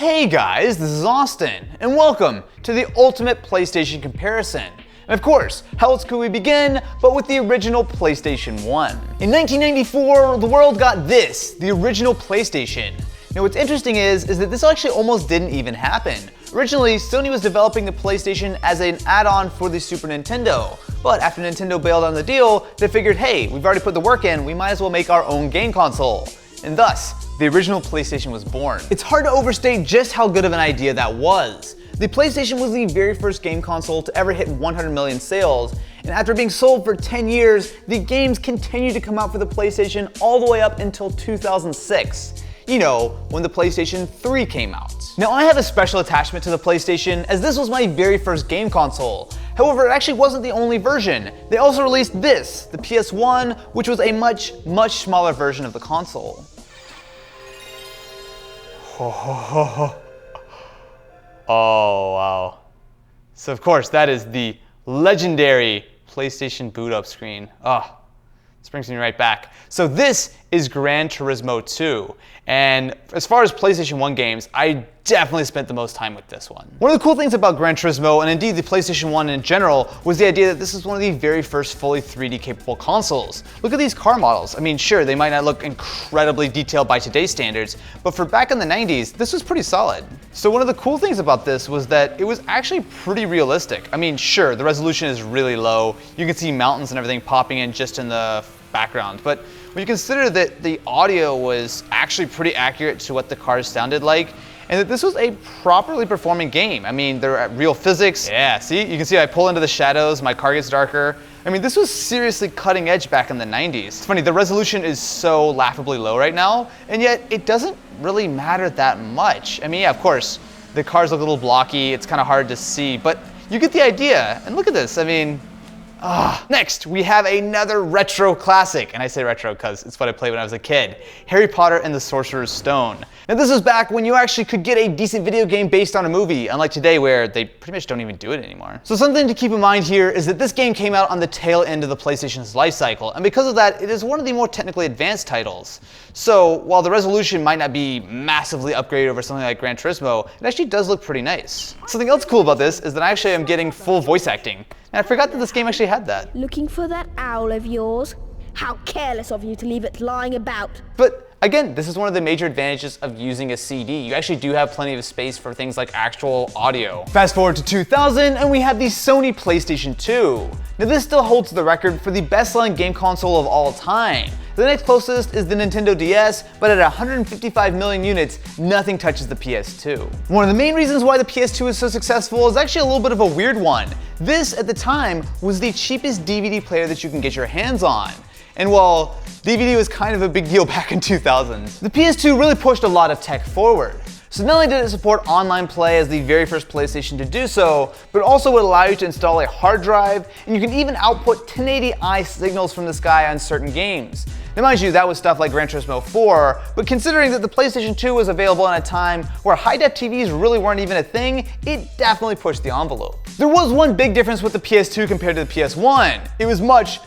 Hey guys, this is Austin, and welcome to the ultimate PlayStation comparison. And of course, how else could we begin but with the original PlayStation 1? In 1994, the world got this, the original PlayStation. Now what's interesting is that this actually almost didn't even happen. Originally, Sony was developing the PlayStation as an add-on for the Super Nintendo. But after Nintendo bailed on the deal, they figured, hey, we've already put the work in, we might as well make our own game console. And thus, the original PlayStation was born. It's hard to overstate just how good of an idea that was. The PlayStation was the very first game console to ever hit 100 million sales, and after being sold for 10 years, the games continued to come out for the PlayStation all the way up until 2006. You know, when the PlayStation 3 came out. Now I have a special attachment to the PlayStation as this was my very first game console. However, it actually wasn't the only version. They also released this, the PS1, which was a much smaller version of the console. Oh wow. So of course that is the legendary PlayStation boot up screen. Oh, this brings me right back. So this is Gran Turismo 2. And as far as PlayStation 1 games, I definitely spent the most time with this one. One of the cool things about Gran Turismo, and indeed the PlayStation 1 in general, was the idea that this is one of the very first fully 3D capable consoles. Look at these car models. I mean, sure, they might not look incredibly detailed by today's standards, but for back in the 90s, this was pretty solid. So one of the cool things about this was that it was actually pretty realistic. I mean, sure, the resolution is really low. You can see mountains and everything popping in just in the background, but when you consider that the audio was actually pretty accurate to what the cars sounded like, and that this was a properly performing game. I mean, they're at real physics. Yeah, see, you can see I pull into the shadows, my car gets darker. I mean, this was seriously cutting edge back in the 90s. It's funny, the resolution is so laughably low right now, and yet it doesn't really matter that much. I mean, yeah, of course, the cars look a little blocky, it's kind of hard to see, but you get the idea. And look at this, I mean, Next, we have another retro classic, and I say retro because it's what I played when I was a kid, Harry Potter and the Sorcerer's Stone. Now this is back when you actually could get a decent video game based on a movie, unlike today where they pretty much don't even do it anymore. So something to keep in mind here is that this game came out on the tail end of the PlayStation's life cycle, and because of that, it is one of the more technically advanced titles. So while the resolution might not be massively upgraded over something like Gran Turismo, it actually does look pretty nice. Something else cool about this is that I actually am getting full voice acting. And I forgot that this game actually had that. Looking for that owl of yours? How careless of you to leave it lying about. But again, this is one of the major advantages of using a CD. You actually do have plenty of space for things like actual audio. Fast forward to 2000 and we have the Sony PlayStation 2. Now this still holds the record for the best-selling game console of all time. The next closest is the Nintendo DS, but at 155 million units, nothing touches the PS2. One of the main reasons why the PS2 is so successful is actually a little bit of a weird one. This, at the time, was the cheapest DVD player that you can get your hands on. And while DVD was kind of a big deal back in 2000, the PS2 really pushed a lot of tech forward. So not only did it support online play as the very first PlayStation to do so, but it also would allow you to install a hard drive, and you can even output 1080i signals from the sky on certain games. Now mind you, that was stuff like Gran Turismo 4, but considering that the PlayStation 2 was available in a time where high-def TVs really weren't even a thing, it definitely pushed the envelope. There was one big difference with the PS2 compared to the PS1. It was much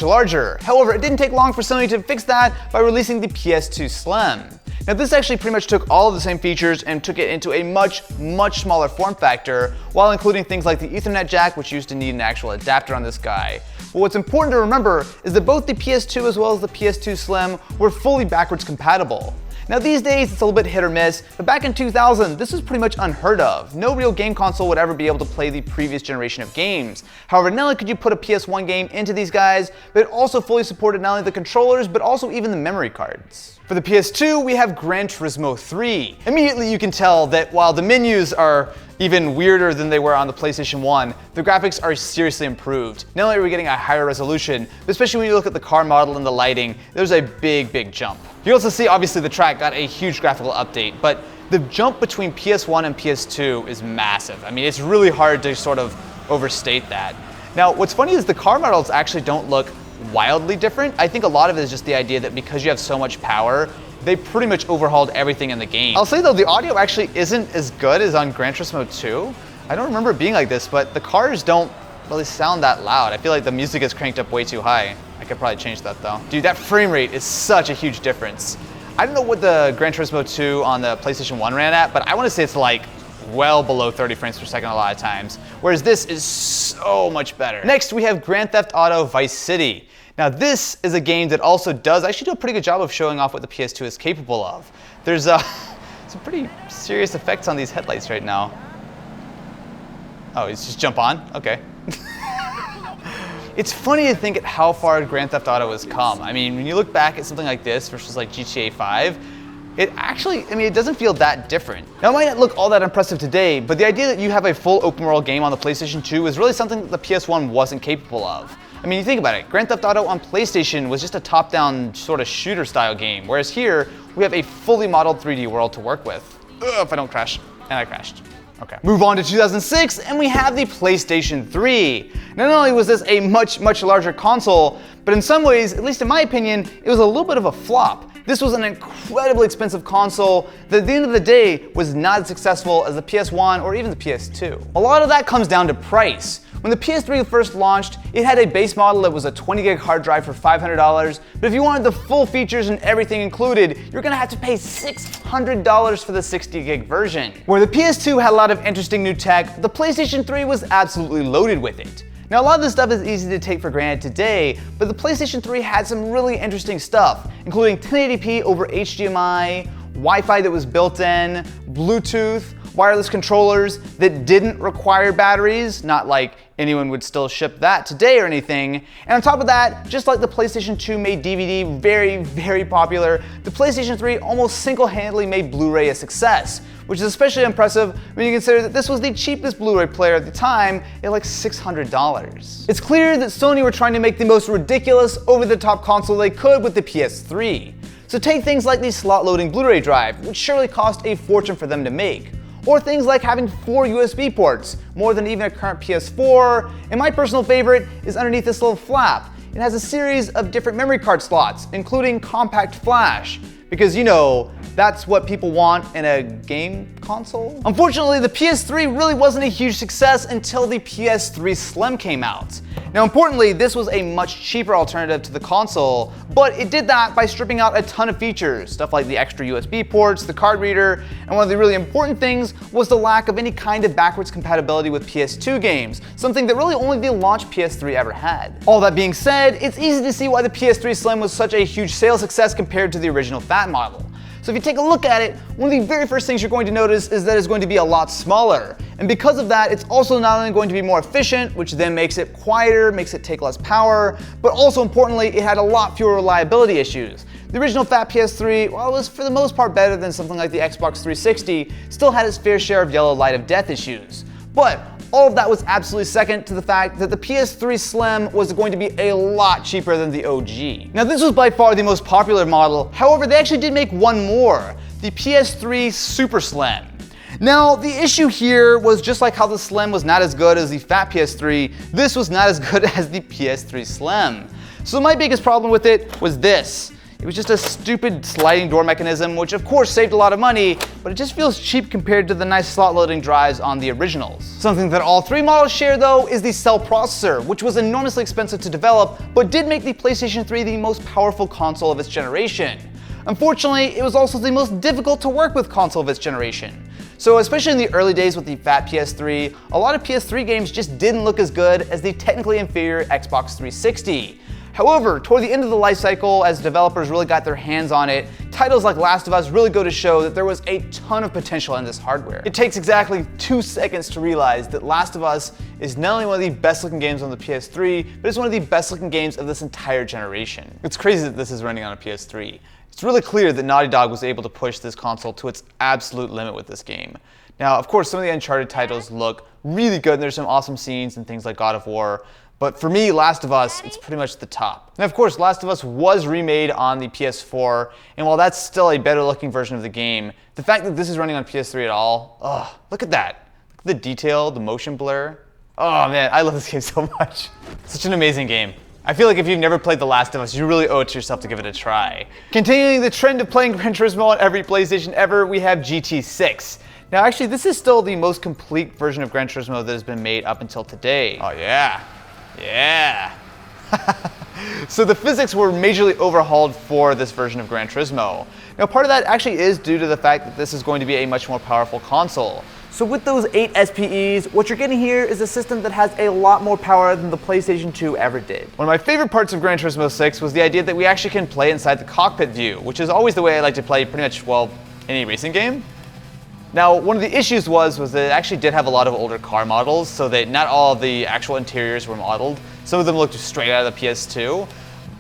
larger. However, it didn't take long for Sony to fix that by releasing the PS2 Slim. Now this actually pretty much took all of the same features and took it into a much smaller form factor, while including things like the Ethernet jack, which used to need an actual adapter on this guy. But what's important to remember is that both the PS2 as well as the PS2 Slim were fully backwards compatible. Now these days it's a little bit hit or miss, but back in 2000 this was pretty much unheard of. No real game console would ever be able to play the previous generation of games. However, not only could you put a PS1 game into these guys, but it also fully supported not only the controllers, but also even the memory cards. For the PS2, we have Gran Turismo 3. Immediately you can tell that while the menus are even weirder than they were on the PlayStation 1, the graphics are seriously improved. Not only are we getting a higher resolution, but especially when you look at the car model and the lighting, there's a big jump. You also see obviously the track got a huge graphical update, but the jump between PS1 and PS2 is massive. I mean, it's really hard to sort of overstate that. Now, what's funny is the car models actually don't look wildly different. I think a lot of it is just the idea that because you have so much power, they pretty much overhauled everything in the game. I'll say though, the audio actually isn't as good as on Gran Turismo 2. I don't remember it being like this, but the cars don't really sound that loud. I feel like the music is cranked up way too high. I could probably change that though. Dude, that frame rate is such a huge difference. I don't know what the Gran Turismo 2 on the PlayStation 1 ran at, but I want to say it's like well below 30 frames per second a lot of times, whereas this is so much better. Next, we have Grand Theft Auto Vice City. Now this is a game that also does actually do a pretty good job of showing off what the PS2 is capable of. There's some pretty serious effects on these headlights right now. Oh, it's just jump on? Okay. It's funny to think at how far Grand Theft Auto has come. I mean, when you look back at something like this versus like GTA 5, it actually, I mean, it doesn't feel that different. Now, it might not look all that impressive today, but the idea that you have a full open world game on the PlayStation 2 is really something that the PS1 wasn't capable of. I mean, you think about it, Grand Theft Auto on PlayStation was just a top-down sort of shooter style game, whereas here, we have a fully modeled 3D world to work with. Ugh, if I don't crash. And I crashed. Okay. Move on to 2006, and we have the PlayStation 3. Not only was this a much larger console, but in some ways, at least in my opinion, it was a little bit of a flop. This was an incredibly expensive console that at the end of the day was not as successful as the PS1 or even the PS2. A lot of that comes down to price. When the PS3 first launched, it had a base model that was a 20 gig hard drive for $500, but if you wanted the full features and everything included, you're gonna have to pay $600 for the 60 gig version. Where the PS2 had a lot of interesting new tech, the PlayStation 3 was absolutely loaded with it. Now, a lot of this stuff is easy to take for granted today, but the PlayStation 3 had some really interesting stuff, including 1080p over HDMI, Wi-Fi that was built in, Bluetooth, wireless controllers that didn't require batteries, not like anyone would still ship that today or anything. And on top of that, just like the PlayStation 2 made DVD very popular, the PlayStation 3 almost single-handedly made Blu-ray a success, which is especially impressive when you consider that this was the cheapest Blu-ray player at the time at like $600. It's clear that Sony were trying to make the most ridiculous, over-the-top console they could with the PS3. So take things like the slot-loading Blu-ray drive, which surely cost a fortune for them to make. Or things like having 4 USB ports, more than even a current PS4, and my personal favorite is underneath this little flap. It has a series of different memory card slots, including compact flash, because you know, that's what people want in a game console. Unfortunately, the PS3 really wasn't a huge success until the PS3 Slim came out. Now importantly, this was a much cheaper alternative to the console, but it did that by stripping out a ton of features, stuff like the extra USB ports, the card reader, and one of the really important things was the lack of any kind of backwards compatibility with PS2 games, something that really only the launch PS3 ever had. All that being said, it's easy to see why the PS3 Slim was such a huge sales success compared to the original fat model. So if you take a look at it, one of the very first things you're going to notice is that it's going to be a lot smaller. And because of that, it's also not only going to be more efficient, which then makes it quieter, makes it take less power, but also importantly, it had a lot fewer reliability issues. The original fat PS3, while it was for the most part better than something like the Xbox 360, still had its fair share of yellow light of death issues. But all of that was absolutely second to the fact that the PS3 Slim was going to be a lot cheaper than the OG. Now this was by far the most popular model, however they actually did make one more, the PS3 Super Slam. Now the issue here was just like how the Slim was not as good as the fat PS3, this was not as good as the PS3 Slim. So my biggest problem with it was this. It was just a stupid sliding door mechanism, which of course saved a lot of money, but it just feels cheap compared to the nice slot loading drives on the originals. Something that all 3 models share though is the cell processor, which was enormously expensive to develop, but did make the PlayStation 3 the most powerful console of its generation. Unfortunately, it was also the most difficult to work with console of its generation. So especially in the early days with the fat PS3, a lot of PS3 games just didn't look as good as the technically inferior Xbox 360. However, toward the end of the life cycle, as developers really got their hands on it, titles like Last of Us really go to show that there was a ton of potential in this hardware. It takes exactly 2 seconds to realize that Last of Us is not only one of the best looking games on the PS3, but it's one of the best looking games of this entire generation. It's crazy that this is running on a PS3. It's really clear that Naughty Dog was able to push this console to its absolute limit with this game. Now, of course, some of the Uncharted titles look really good, and there's some awesome scenes and things like God of War, but for me, Last of Us, it's pretty much the top. And of course, Last of Us was remade on the PS4, and while that's still a better looking version of the game, the fact that this is running on PS3 at all, look at that. Look at the detail, the motion blur. Oh man, I love this game so much. Such an amazing game. I feel like if you've never played The Last of Us, you really owe it to yourself to give it a try. Continuing the trend of playing Gran Turismo on every PlayStation ever, we have GT6. Now actually, this is still the most complete version of Gran Turismo that has been made up until today. Oh yeah. Yeah. So the physics were majorly overhauled for this version of Gran Turismo. Now, part of that actually is due to the fact that this is going to be a much more powerful console. So with those 8 SPEs, what you're getting here is a system that has a lot more power than the PlayStation 2 ever did. One of my favorite parts of Gran Turismo 6 was the idea that we actually can play inside the cockpit view, which is always the way I like to play pretty much, well, any racing game. Now, one of the issues was that it actually did have a lot of older car models, so that not all of the actual interiors were modeled. Some of them looked straight out of the PS2.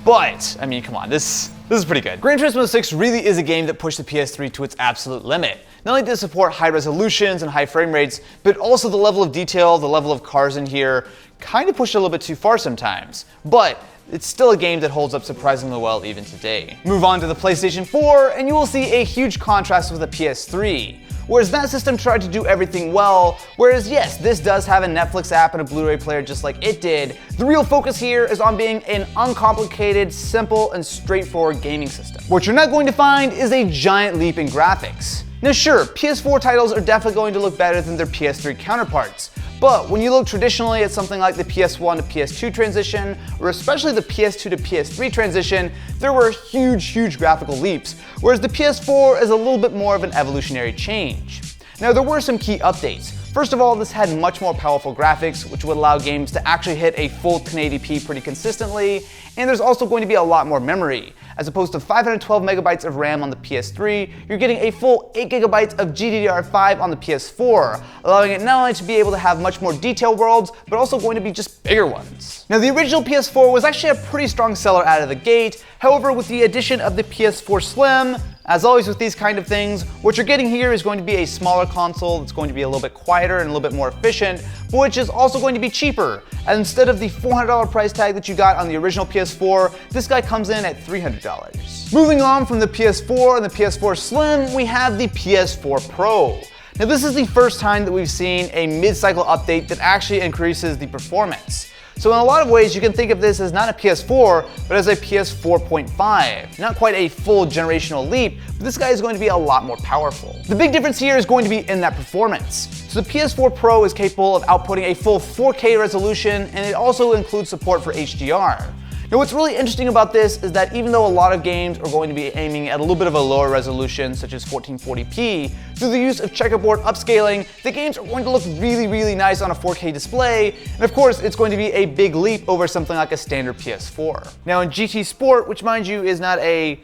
But, I mean, come on, this is pretty good. Gran Turismo 6 really is a game that pushed the PS3 to its absolute limit. Not only did it support high resolutions and high frame rates, but also the level of detail, the level of cars in here, kind of pushed it a little bit too far sometimes. But it's still a game that holds up surprisingly well even today. Move on to the PlayStation 4, and you will see a huge contrast with the PS3. Whereas that system tried to do everything well, whereas yes, this does have a Netflix app and a Blu-ray player just like it did, the real focus here is on being an uncomplicated, simple, and straightforward gaming system. What you're not going to find is a giant leap in graphics. Now sure, PS4 titles are definitely going to look better than their PS3 counterparts, but when you look traditionally at something like the PS1 to PS2 transition, or especially the PS2 to PS3 transition, there were huge graphical leaps, whereas the PS4 is a little bit more of an evolutionary change. Now there were some key updates. First of all, this had much more powerful graphics, which would allow games to actually hit a full 1080p pretty consistently, and there's also going to be a lot more memory. As opposed to 512 megabytes of RAM on the PS3, you're getting a full 8 gigabytes of GDDR5 on the PS4, allowing it not only to be able to have much more detailed worlds, but also going to be just bigger ones. Now the original PS4 was actually a pretty strong seller out of the gate, however with the addition of the PS4 Slim, as always with these kind of things, what you're getting here is going to be a smaller console that's going to be a little bit quieter and a little bit more efficient, but which is also going to be cheaper. And instead of the $400 price tag that you got on the original PS4, this guy comes in at $300. Moving on from the PS4 and the PS4 Slim, we have the PS4 Pro. Now this is the first time that we've seen a mid-cycle update that actually increases the performance. So in a lot of ways, you can think of this as not a PS4, but as a PS4.5. Not quite a full generational leap, but this guy is going to be a lot more powerful. The big difference here is going to be in that performance. So the PS4 Pro is capable of outputting a full 4K resolution, and it also includes support for HDR. Now what's really interesting about this is that even though a lot of games are going to be aiming at a little bit of a lower resolution, such as 1440p, through the use of checkerboard upscaling, the games are going to look really nice on a 4K display, and of course it's going to be a big leap over something like a standard PS4. Now in GT Sport, which mind you is not a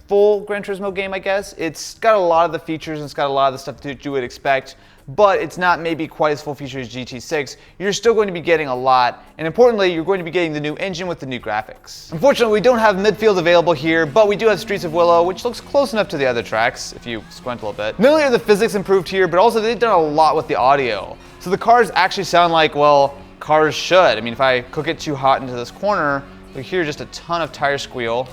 full Gran Turismo game, I guess, it's got a lot of the features and it's got a lot of the stuff that you would expect, but it's not maybe quite as full featured as GT6, you're still going to be getting a lot, and importantly, you're going to be getting the new engine with the new graphics. Unfortunately, we don't have midfield available here, but we do have Streets of Willow, which looks close enough to the other tracks, if you squint a little bit. Not only are the physics improved here, but also they've done a lot with the audio. So the cars actually sound like, well, cars should. I mean, if I cook it too hot into this corner, you'll hear just a ton of tire squeal.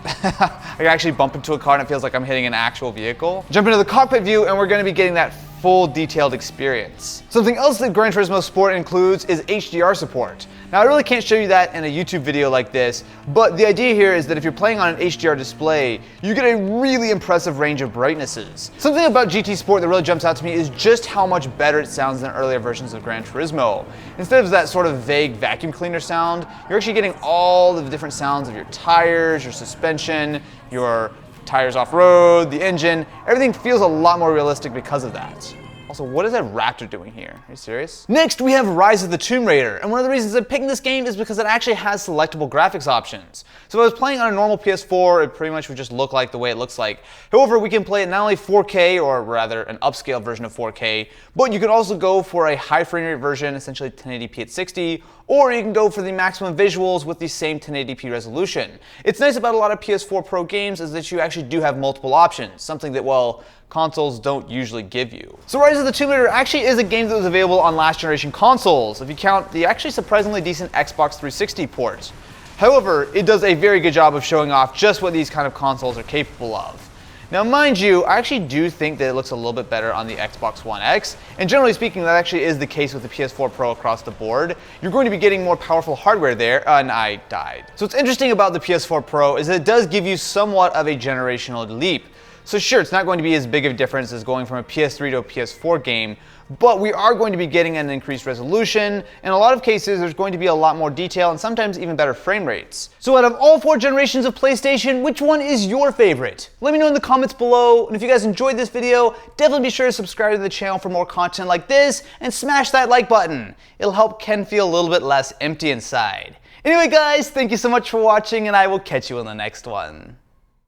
I can actually bump into a car and it feels like I'm hitting an actual vehicle. Jump into the cockpit view and we're going to be getting that full detailed experience. Something else that Gran Turismo Sport includes is HDR support. Now I really can't show you that in a YouTube video like this, but the idea here is that if you're playing on an HDR display, you get a really impressive range of brightnesses. Something about GT Sport that really jumps out to me is just how much better it sounds than earlier versions of Gran Turismo. Instead of that sort of vague vacuum cleaner sound, you're actually getting all of the different sounds of your tires, your suspension, your tires off-road, the engine. Everything feels a lot more realistic because of that. Also, what is that raptor doing here? Are you serious? Next, we have Rise of the Tomb Raider, and one of the reasons I'm picking this game is because it actually has selectable graphics options. So if I was playing on a normal PS4, it pretty much would just look like the way it looks like. However, we can play it not only 4K, or rather an upscaled version of 4K, but you can also go for a high frame rate version, essentially 1080p at 60, or you can go for the maximum visuals with the same 1080p resolution. It's nice about a lot of PS4 Pro games is that you actually do have multiple options, something that, well, consoles don't usually give you. So Rise of the Tomb Raider actually is a game that was available on last generation consoles, if you count the actually surprisingly decent Xbox 360 port. However, it does a very good job of showing off just what these kind of consoles are capable of. Now mind you, I actually do think that it looks a little bit better on the Xbox One X, and generally speaking that actually is the case with the PS4 Pro across the board. You're going to be getting more powerful hardware there, and I died. So what's interesting about the PS4 Pro is that it does give you somewhat of a generational leap. So sure, it's not going to be as big of a difference as going from a PS3 to a PS4 game, but we are going to be getting an increased resolution. In a lot of cases, there's going to be a lot more detail and sometimes even better frame rates. So out of all 4 generations of PlayStation, which one is your favorite? Let me know in the comments below, and if you guys enjoyed this video, definitely be sure to subscribe to the channel for more content like this, and smash that like button. It'll help Ken feel a little bit less empty inside. Anyway guys, thank you so much for watching, and I will catch you in the next one.